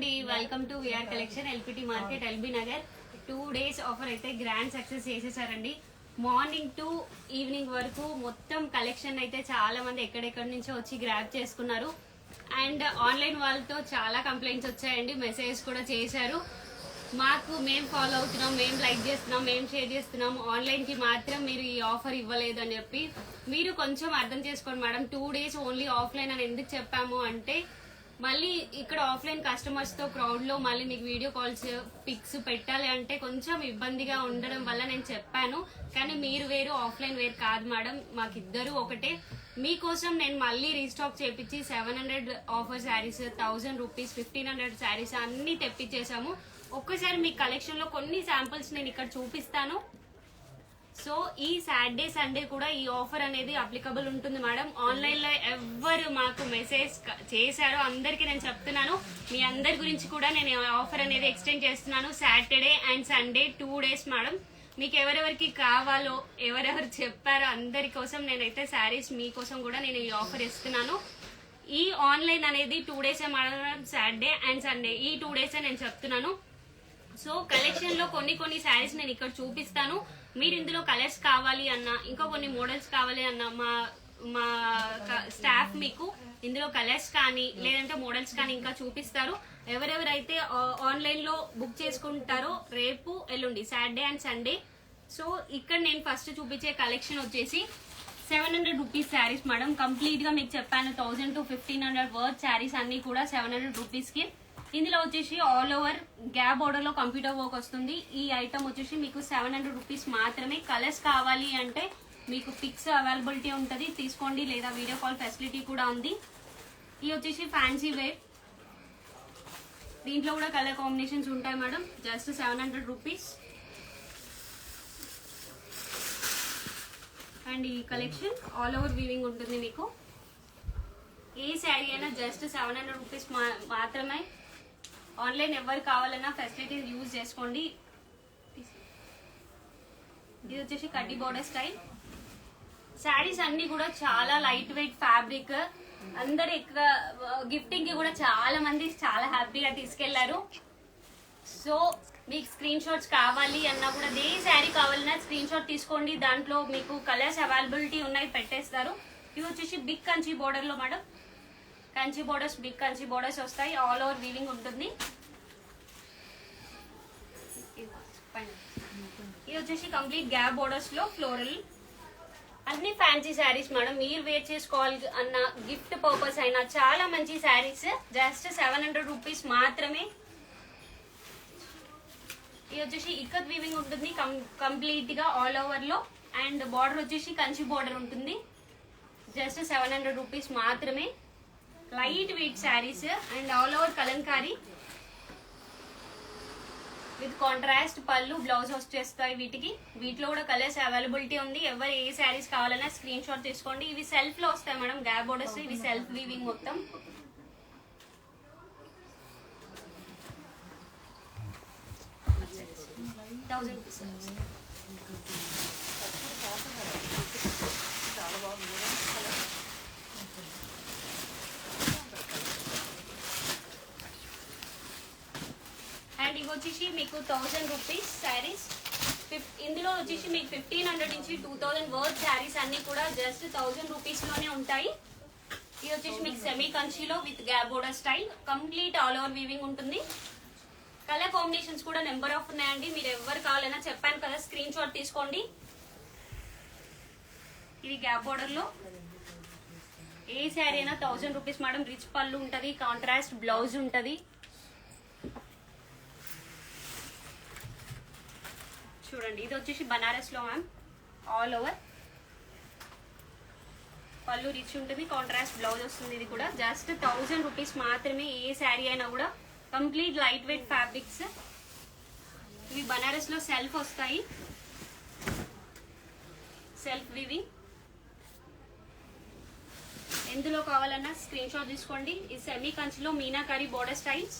అండి, welcome to VR collection LPT market LB Nagar. 2 days offer అయితే grand success చేసేసారండి. Morning to evening వరకు మొత్తం కలెక్షన్ అయితే చాలా మంది ఎక్కడెక్కడి నుంచో వచ్చి గ్రాబ్ చేసుకున్నారు. అండ్ ఆన్లైన్ వాళ్ళతో చాలా కంప్లైంట్స్ వచ్చాయండి, మెసేజ్ కూడా చేశారు. మాకు మేము ఫాలో అవుతున్నాం, మేము లైక్ చేస్తున్నాం, మేము షేర్ చేస్తున్నాం, ఆన్లైన్కి మాత్రం మీరు ఈ ఆఫర్ ఇవ్వలేదు అని చెప్పి మీరు కొంచెం అర్థం చేసుకోండి మేడం. 2 days ఓన్లీ ఆఫ్లైన్ అని ఎందుకు చెప్పాము అంటే, మళ్ళీ ఇక్కడ ఆఫ్లైన్ కస్టమర్స్తో క్రౌడ్లో మళ్ళీ మీకు వీడియో కాల్స్ పిక్స్ పెట్టాలి అంటే కొంచెం ఇబ్బందిగా ఉండడం వల్ల నేను చెప్పాను. కానీ మీరు వేరు, ఆఫ్లైన్ వేరు కాదు మేడం, మాకిద్దరు ఒకటే. మీకోసం నేను మళ్ళీ రీస్టాక్ చేపించి 700 ఆఫర్ శారీస్, 1000 రూపీస్, 1500 శారీస్ అన్ని తెప్పించేసాము. ఒక్కసారి మీ కలెక్షన్ లో కొన్ని శాంపిల్స్ నేను ఇక్కడ చూపిస్తాను. సో ఈ సాటర్డే సండే కూడా ఈ ఆఫర్ అనేది అప్లికబుల్ ఉంటుంది మేడం. ఆన్లైన్ లో ఎవరు మాకు మెసేజ్ చేశారో అందరికి నేను చెప్తున్నాను, మీ అందరి గురించి కూడా నేను ఆఫర్ అనేది ఎక్స్టెండ్ చేస్తున్నాను. Saturday and Sunday 2 days madam. మీకు ఎవరెవరికి కావాలో, ఎవరెవరు చెప్పారో అందరి కోసం నేనైతే శారీస్ మీకోసం కూడా నేను ఈ ఆఫర్ ఇస్తున్నాను. ఈ ఆన్లైన్ అనేది 2 days madam, Saturday and Sunday ఈ 2 days నేను చెప్తున్నాను. సో కలెక్షన్ లో కొన్ని శారీస్ నేను ఇక్కడ చూపిస్తాను. మీరు ఇందులో కలర్స్ కావాలి అన్నా, ఇంకా కొన్ని మోడల్స్ కావాలి అన్నా, మా స్టాఫ్ మీకు ఇందులో కలర్స్ కానీ లేదంటే మోడల్స్ కానీ ఇంకా చూపిస్తారు. ఎవరెవరైతే ఆన్లైన్ లో బుక్ చేసుకుంటారో రేపు ఎల్లుండి సాటర్డే అండ్ సండే. సో ఇక్కడ నేను ఫస్ట్ చూపించే కలెక్షన్ వచ్చేసి 700 రూపీస్ శారీస్ మేడం. కంప్లీట్ గా మీకు చెప్పాను 1000 to 1500 వర్త్ శారీస్ అన్ని కూడా 700 రూపీస్ కి. ఇందులో వచ్చేసి ఆల్ ఓవర్ గ్యాప్ బోర్డర్ లో కంప్యూటర్ వర్క్ వస్తుంది. ఈ ఐటమ్ వచ్చేసి మీకు 700 రూపీస్ మాత్రమే. కలర్స్ కావాలి అంటే మీకు పిక్స్ అవైలబిలిటీ ఉంటుంది, తీసుకోండి, లేదా వీడియో కాల్ ఫెసిలిటీ కూడా ఉంది. ఇది వచ్చేసి ఫ్యాన్సీ వేర్, దీంట్లో కూడా కలర్ కాంబినేషన్స్ ఉంటాయి మేడం. Just 700 rupees. అండ్ ఈ కలెక్షన్ ఆల్ ఓవర్ వీవింగ్ ఉంటుంది మీకు. ఏ శారీ అయినా జస్ట్ 700 రూపీస్ మాత్రమే. ఆన్లైన్ ఎవరు కావాలన్నా ఫెసిలిటీస్ యూజ్ చేసుకోండి. ఇది వచ్చేసి కడ్డీ బోర్డర్ స్టైల్. శారీస్ అన్ని కూడా చాలా లైట్ వెయిట్ ఫ్యాబ్రిక్. అందరు ఇక్కడ గిఫ్టింగ్ కి కూడా చాలా మంది చాలా హ్యాపీగా తీసుకెళ్లారు. సో మీకు స్క్రీన్ షాట్స్ కావాలి అన్నా కూడా, ఏ శారీ కావాలన్నా స్క్రీన్ షాట్ తీసుకోండి. దాంట్లో మీకు కలర్స్ అవైలబిలిటీ ఉన్నాయి, పెట్టేస్తారు. ఇవి వచ్చేసి బిగ్ కంచి బోర్డర్ లో madam. Kanchi borders, big Kanchi borders వస్తాయి. ఆల్ ఓవర్ వీవింగ్ ఉంటుంది. ఇది వచ్చేసి కంప్లీట్ గ్యాప్ బోర్డర్స్ లో ఫ్లోరల్. అన్ని ఫ్యాన్సీ శారీస్ మేడం. మీరు వేర్ చేసుకోవాలి అన్న, గిఫ్ట్ పర్పస్ అయినా చాలా మంచి శారీస్. జస్ట్ 700 రూపీస్ మాత్రమే. ఇది వచ్చేసి ఇక్కత్ వీవింగ్ ఉంటుంది కంప్లీట్ గా ఆల్ ఓవర్ లో. అండ్ బార్డర్ వచ్చేసి కంచి బార్డర్ ఉంటుంది. జస్ట్ 700 రూపీస్ మాత్రమే. Light weight saris and all over Kalamkari with contrast పళ్ళు, బ్లౌజ్ వచ్చేస్తాయి వీటికి. వీటిలో కూడా కలర్స్ అవైలబిలిటీ ఉంది. ఎవరు ఏ శారీస్ కావాలన్నా స్క్రీన్ షాట్ తీసుకోండి. ఇవి సెల్ఫ్ లో వస్తాయి మేడం, గ్యాప్ బోర్డర్స్. ఇవి సెల్ఫ్ వీవింగ్ మొత్తం. అండ్ ఇవి వచ్చేసి మీకు 1000 రూపీస్ శారీస్. ఇందులో వచ్చేసి మీకు 1500 నుంచి 2000 వర్త్ శారీస్ అన్ని కూడా జస్ట్ 1000 రూపీస్ లోనే ఉంటాయి. ఇది వచ్చేసి మీకు సెమీ కంచిలో with gap border style. Complete all over weaving ఉంటుంది. కలర్ కాంబినేషన్స్ కూడా నెంబర్ ఆఫ్ ఉన్నాయండి. మీరు ఎవరు కావాలన్నా చెప్పాను కదా, స్క్రీన్ షాట్ తీసుకోండి. ఇది గ్యాప్ బోర్డర్ లో ఏ శారీ అయినా 1000 రూపీస్ మేడం. రిచ్ పళ్ళు ఉంటది, కాంట్రాస్ట్ బ్లౌజ్ ఉంటది. చూడండి, ఇది వచ్చేసి బనారస్ లో మ్యామ్. ఆల్ ఓవర్ పళ్ళు రిచ్ ఉంటుంది, కాంట్రాస్ట్ బ్లౌజ్ వస్తుంది. ఇది కూడా జస్ట్ 1000 రూపీస్ మాత్రమే. ఏ శారీ అయినా కూడా కంప్లీట్ లైట్ వెయిట్ ఫ్యాబ్రిక్స్. ఇవి బనారస్ లో సెల్ఫ్ వస్తాయి, సెల్ఫ్ వివింగ్. ఎందులో కావాలన్నా స్క్రీన్ షాట్ తీసుకోండి. ఇది సెమీ కంచిలో మీనాకారి బోర్డర్ స్టైల్స్.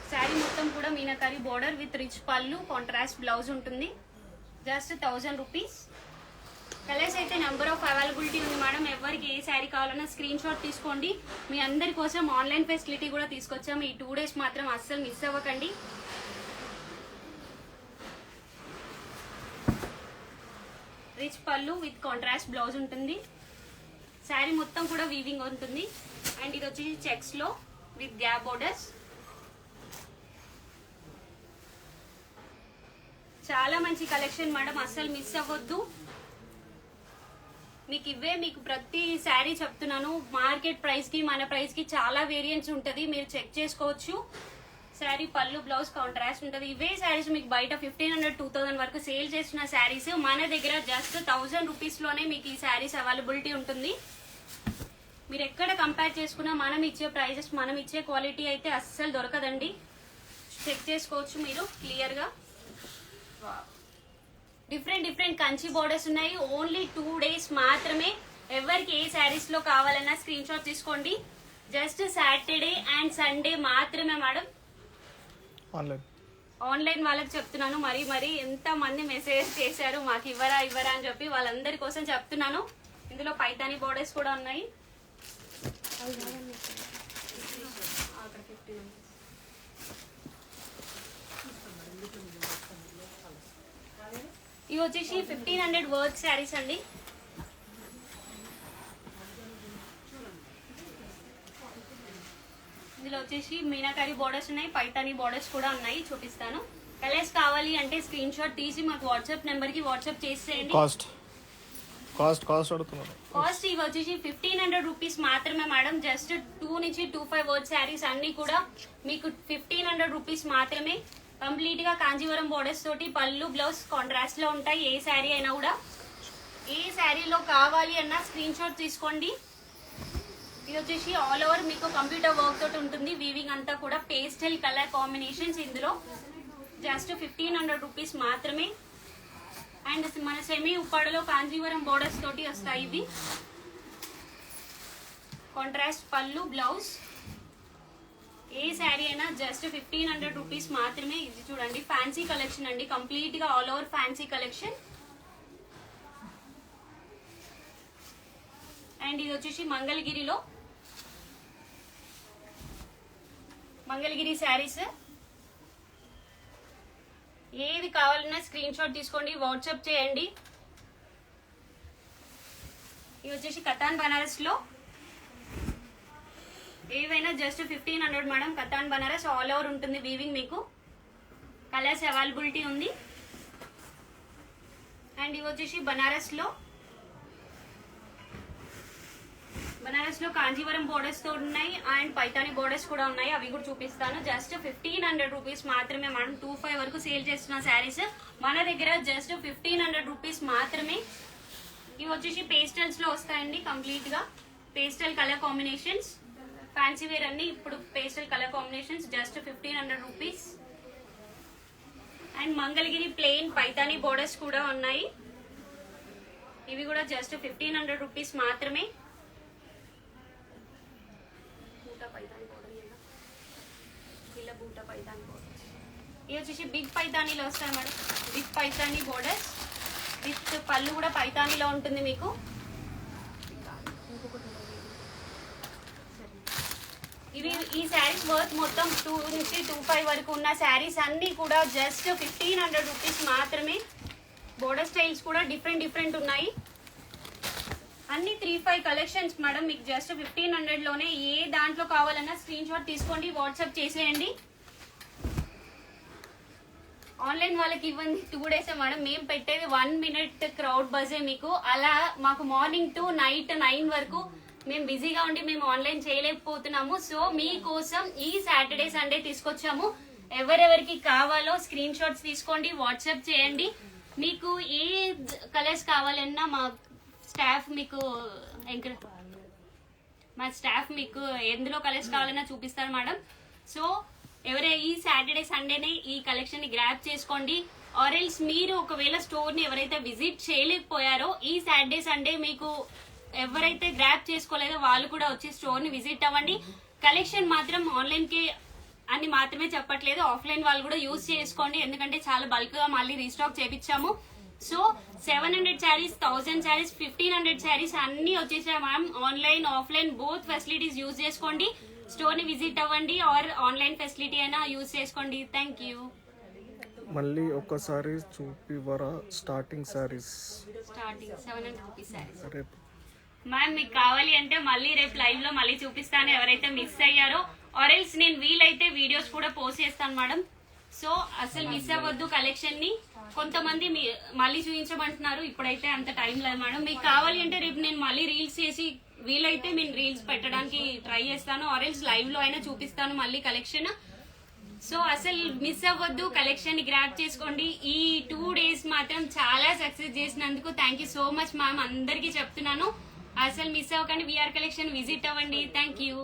శారీ మొత్తం కూడా మీనాకారి బోర్డర్ విత్ రిచ్ పళ్ళు, కాంట్రాస్ట్ బ్లౌజ్ ఉంటుంది. Just 1000 rupees. కలర్స్ అయితే నెంబర్ ఆఫ్ అవైలబిలిటీ ఉంది మేడం. ఎవరికి ఏ శారీ కావాలన్నా స్క్రీన్ షాట్ తీసుకోండి. మీ అందరి కోసం ఆన్లైన్ ఫెసిలిటీ కూడా తీసుకొచ్చాము. ఈ 2 days మాత్రం అస్సలు మిస్ అవ్వకండి. రిచ్ పళ్ళు విత్ కాంట్రాస్ట్ బ్లౌజ్ ఉంటుంది. శారీ మొత్తం కూడా వీవింగ్ ఉంటుంది. అండ్ ఇది వచ్చేసి చెక్స్ లో విత్ గ్యాప్ బోర్డర్స్. చాలా మంచి కలెక్షన్ మేడం, అస్సలు మిస్ అవ్వద్దు. మీకు ప్రతి శారీ చెప్తున్నాను, మార్కెట్ ప్రైస్ కి మన ప్రైస్ కి చాలా వేరియంట్స్ ఉంటది, మీరు చెక్ చేసుకోవచ్చు. శారీ పళ్ళు బ్లౌజ్ కాంట్రాస్ట్ ఉంటుంది. ఇవే శారీస్ మీకు బయట 1500-2000 వరకు సేల్ చేసిన శారీస్ మన దగ్గర జస్ట్ 1000 రూపీస్ లోనే మీకు ఈ శారీస్ అవైలబిలిటీ ఉంటుంది. మీరు ఎక్కడ కంపేర్ చేసుకున్నా మనం ఇచ్చే ప్రైజెస్, మనం ఇచ్చే క్వాలిటీ అయితే అస్సలు దొరకదండి. చెక్ చేసుకోవచ్చు మీరు క్లియర్ గా. డిఫరెంట్ కంచి బోర్డర్స్ ఉన్నాయి. ఓన్లీ 2 days మాత్రమే. ఎవరికి ఏ శారీస్ లో కావాలన్నా స్క్రీన్ షాట్ తీసుకోండి. జస్ట్ సాటర్డే అండ్ సండే మాత్రమే మేడం. ఆన్లైన్ వాళ్ళకి చెప్తున్నాను, మరి ఎంత మంది మెసేజ్ చేశారు మాకు ఇవ్వరా అని చెప్పి, వాళ్ళందరి కోసం చెప్తున్నాను. ఇందులో పైతాని బోర్డర్స్ కూడా ఉన్నాయి. ఇవి వచ్చేసి 1500 వర్క్ శారీస్ అండి. ఇందులో వచ్చేసి మీనాకారి బోర్డర్స్ ఉన్నాయి, పైతాని బోర్డర్స్ కూడా ఉన్నాయి, చూపిస్తాను. కలర్స్ కావాలి అంటే స్క్రీన్ షాట్ తీసి మాకు వాట్సాప్ నెంబర్ కి వాట్సాప్ చేసేయండి. కాస్ట్ ఇవి వచ్చేసి 1500 రూపీస్ మాత్రమే మేడం. జస్ట్ 2 నుంచి 25 వర్క్ శారీస్ అన్ని కూడా మీకు 1500 రూపీస్ మాత్రమే. కంప్లీట్ గా కాంజీవరం బోర్డర్స్ తోటి పళ్ళు బ్లౌజ్ కాంట్రాస్ట్ లో ఉంటాయి. ఏ శారీ అయినా కూడా, ఏ శారీలో కావాలి అన్నా స్క్రీన్ షాట్ తీసుకోండి. ఇది వచ్చేసి ఆల్ ఓవర్ మీకు కంప్యూటర్ వర్క్ తోటి ఉంటుంది. వీవింగ్ అంతా కూడా పేస్టల్ కలర్ కాంబినేషన్స్. ఇందులో జస్ట్ 1500 రూపీస్ మాత్రమే. అండ్ మన సెమీ ఉప్పాడలో కాంజీవరం బోర్డర్స్ తోటి వస్తాయి. ఇవి కాంట్రాస్ట్ పళ్ళు బ్లౌజ్. ఏ శారీ అయినా జస్ట్ 1500 రూపీస్ మాత్రమే. ఇది చూడండి ఫ్యాన్సీ కలెక్షన్ అండి, కంప్లీట్ గా all over fancy collection. And ఇది వచ్చేసి మంగళగిరి శారీస్. ఏది కావాలన్నా స్క్రీన్ షాట్ తీసుకోండి, వాట్సాప్ చేయండి. ఇది వచ్చేసి కతాన్ బనారస్ లో. ఏవైనా just 1500 madam. Katan Banaras all over ఉంటుంది వీవింగ్. మీకు కలర్స్ అవైలబిలిటీ ఉంది. అండ్ ఇవి వచ్చేసి బనారస్ లో కాంజీవరం బోర్డర్స్ తో ఉన్నాయి. అండ్ పైతాని బోర్డర్స్ కూడా ఉన్నాయి, అవి కూడా చూపిస్తాను. జస్ట్ 1500 రూపీస్ మాత్రమే మేడం. 25 వరకు సేల్ చేస్తున్న శారీస్ మన దగ్గర జస్ట్ 1500 రూపీస్ మాత్రమే. ఇవి వచ్చేసి పేస్టల్స్ లో వస్తాయండి, కంప్లీట్ గా pastel colour combinations. Fancy wear అన్ని ఇప్పుడు pastel colour combinations. Just 1500 rupees. And Mangalagiri plain Paithani borders కూడా ఉన్నాయి. ఇవి కూడా జస్ట్ 1500 రూపీస్ మాత్రమే. ఇది వచ్చేసి బిగ్ పైతానీలో వస్తాయి madam. Big Paithani borders with పళ్ళు కూడా పైతానీలో ఉంటుంది మీకు. ఇవి ఈ శారీస్ వర్త్ మొత్తం 2 నుంచి 25 వరకు ఉన్న శారీస్ అన్ని కూడా జస్ట్ 1500 రూపీస్ మాత్రమే. బోర్డర్ స్టైల్స్ కూడా డిఫరెంట్ ఉన్నాయి. అన్ని 3-5 కలెక్షన్స్ మేడం. మీకు జస్ట్ 1500 లోనే. ఏ దాంట్లో కావాలన్నా స్క్రీన్ షాట్ తీసుకోండి, వాట్సాప్ చేసేయండి. ఆన్లైన్ వాళ్ళకి ఇవ్వండి 2 days మేడం. మేము పెట్టేది 1 minute క్రౌడ్ బజే మీకు. అలా మాకు మార్నింగ్ టు నైట్ 9 వరకు మేము బిజీగా ఉండి మేము ఆన్లైన్ చేయలేకపోతున్నాము. సో మీకోసం ఈ సాటర్డే సండే తీసుకొచ్చాము. ఎవరెవరికి కావాలో స్క్రీన్ షాట్స్ తీసుకోండి, వాట్సాప్ చేయండి. మీకు ఏ కలర్స్ కావాలన్నా మా స్టాఫ్ మీకు ఎందులో కలర్స్ కావాలన్నా చూపిస్తారు మేడం. సో ఈ సాటర్డే సండేనే ఈ కలెక్షన్ ని గ్రాప్ చేసుకోండి. ఆరెల్స్ మీరు ఒకవేళ స్టోర్ ని ఎవరైతే విజిట్ చేయలేకపోయారో ఈ సాటర్డే సండే మీకు ఎవరైతే గ్రాప్ చేసుకోలేదో వాళ్ళు కూడా వచ్చి స్టోర్ ని విజిట్ అవ్వండి. కలెక్షన్ మాత్రం ఆన్లైన్ కి అని మాత్రమే చెప్పట్లేదు, ఆఫ్లైన్ వాళ్ళు కూడా యూజ్ చేసుకోండి. ఎందుకంటే చాలా బల్క్ గా మళ్ళీ రీస్టాక్ చేపించాము. సో 700 శారీస్, 1000 శారీస్, 1500 శారీస్ అన్ని వచ్చేసాయి ma'am. Online offline both facilities use చేసుకోండి. స్టోర్ ని విజిట్ అవ్వండి ఆర్ ఆన్లైన్ ఫెసిలిటీ అయినా యూజ్ చేసుకోండి. Thank you. మళ్ళీ ఒక్కసారి చూపివరా starting sarees? Starting 700 rupees sarees రేపు మ్యామ్. మీకు కావాలి అంటే మళ్ళీ రేపు లైవ్ లో మళ్ళీ చూపిస్తాను. ఎవరైతే మిస్ అయ్యారో ఆరెల్స్ నేను వీలైతే వీడియోస్ కూడా పోస్ట్ చేస్తాను మేడం. సో అసలు మిస్ అవ్వద్దు కలెక్షన్ ని. కొంతమంది మళ్ళీ చూపించమంటున్నారు, ఇప్పుడైతే అంత టైం లేదు మేడం. మీకు కావాలి అంటే రేపు నేను మళ్ళీ రీల్స్ చేసి వీలైతే నేను రీల్స్ పెట్టడానికి ట్రై చేస్తాను, ఆరెల్స్ లైవ్ లో అయినా చూపిస్తాను మళ్ళీ కలెక్షన్. సో అసలు మిస్ అవ్వద్దు, కలెక్షన్ ని గ్రాప్ చేసుకోండి. ఈ 2 days మాత్రం చాలా సక్సెస్ చేసినందుకు thank you so much ma'am. అందరికీ చెప్తున్నాను, అసలు మిస్ అవ్వకండి. విఆర్ కలెక్షన్ విజిట్ అవ్వండి. Thank you.